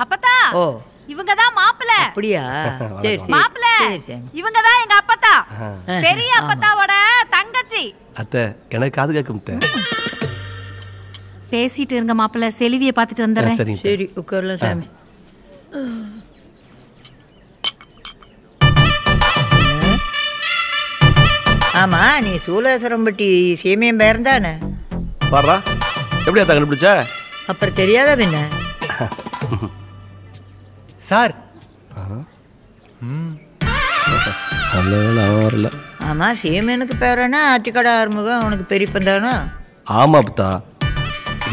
அப்பத்தா ஓ இவங்க தான் மாப்பிள்ளை. அப்படியா? சரி சரி. மாப்பிள்ளை இவங்க தான் எங்க அப்பத்தா, பெரிய அப்பத்தாவோட தங்கச்சி. அத்தை எனக்கு காது கேட்கும் அத்தை. பேசிட்டு இருங்க மாப்பிள்ளை, செல்வியை பார்த்துட்டு வந்துடுறேன். சரிங்க சரி உட்காரலாம் சாமி. ஆமா நீ சூலேஸ்வரம்பட்டி சீமையம் பேரன் தானே? பாடுறா எப்படியா கண்டுபிடிச்ச? அப்புறம் தெரியாதா பின்ன? சார் நல்ல வேலை அவன் வரல. ஆமா சீமையனுக்கு பேரானா ஆத்திக்கடை ஆறுமுகம் அவனுக்கு பெரியப்பன் தானோ? ஆமா அப்பத்தா,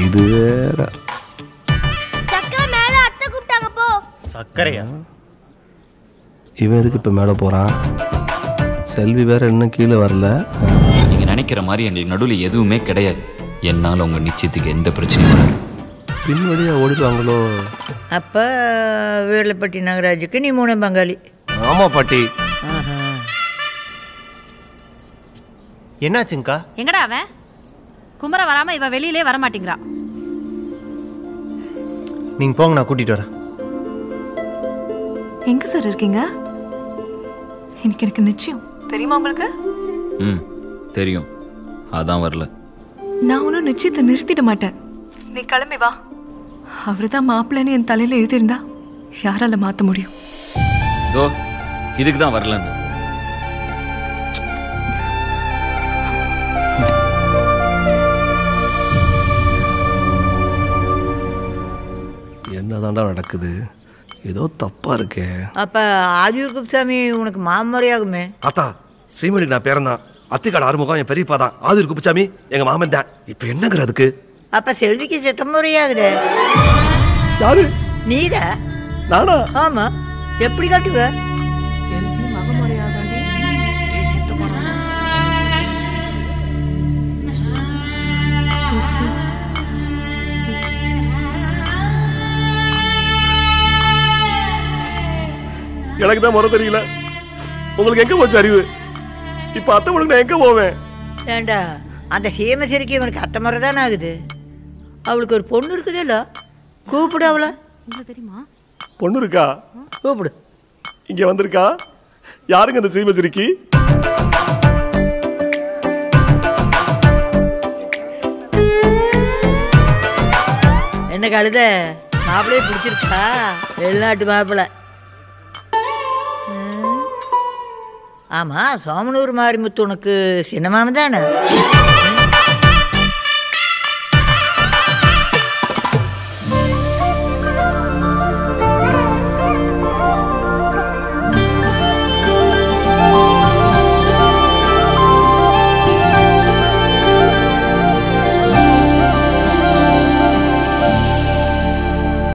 இது வேற. சக்கரை மேல அத்தை கூப்பிட்டாங்க போ. சக்கரையா? இவன் எதுக்கு இப்போ மேலே போகிறான்? செல்வி வேற இன்னும் கீழே வரல. நீங்கள் நினைக்கிற மாதிரி எங்களுக்கு நடுவில் எதுவுமே கிடையாது. என்னால் உங்கள் நிச்சயத்துக்கு எந்த பிரச்சனையும் வராது. பின்வழியாக ஓடிடுவாங்களோ? அப்போ வேலுப்பட்டி நாகராஜுக்கு நீ 3 பங்காளி. ஆமாம் பாட்டி. என்னாச்சுங்கக்கா? எங்கடா அவன்? குமர வராம இவ வெளியிலே வர மாட்டேங்கிறா. நீங்க போங்க, நான் கூட்டிட்டு வரேன். எங்க சார் இருக்கீங்க? எனக்கு நிச்சயம் தெரியுமா உங்களுக்கு? தெரியும், அதான் வரல. நான் ஒன்றும் நிச்சயத்தை நிறுத்திட மாட்டேன். நீ கிளம்பி வா. அவரு தான் மாப்பிள்ளைன்னு என் தலையில எழுதியிருந்தா யாரால மாற்ற முடியும்? இதோ இதுக்கு தான் வரலன்னு. என்னதான்டா நடக்குது? ஏதோ தப்பா இருக்கே. அப்ப ஆதியூர் குப்சாமி உனக்கு மாமரியாகுமே? அத்தா சீமடி நான் பேரந்தான். அத்திக்காடு ஆறுமுகம் என் பெரியப்பா தான். ஆதியூர் குப்சாமி எங்க மாமன் தான். இப்ப என்னங்கிறதுக்கு? அப்ப செல்விக்கு சித்தமுறையாகுது. யாரு? நீதா? நானா? ஆமா. எப்படி காட்டுவ? செல்வி மகமுறையாதாண்டி. எனக்கு தான் முறை தெரியல. உங்களுக்கு எங்க போச்சு அறிவு? இப்ப அத்தை உனக்கு நான் எங்க போவேன்? ஏண்டா அந்த சீமசிரிக்கு இவனுக்கு அத்தை முறை தானே ஆகுது. அவளுக்கு ஒரு பொண்ணு இருக்குதுல்ல, கூப்பிடு அவளை. உங்களுக்கு தெரியுமா? பொண்ணு இருக்கா? கூப்பிடு. இங்க வந்திருக்கா? யாருங்க அந்த சீமசிரிக்கு? என்ன கழுத மாப்பிள்ளையே பிடிச்சிருக்கா? வெளிநாட்டு மாப்பிள்ளை. ஆமா சோமனூர் மாரிமுத்து உனக்கு சின்ன மாமன் தானே?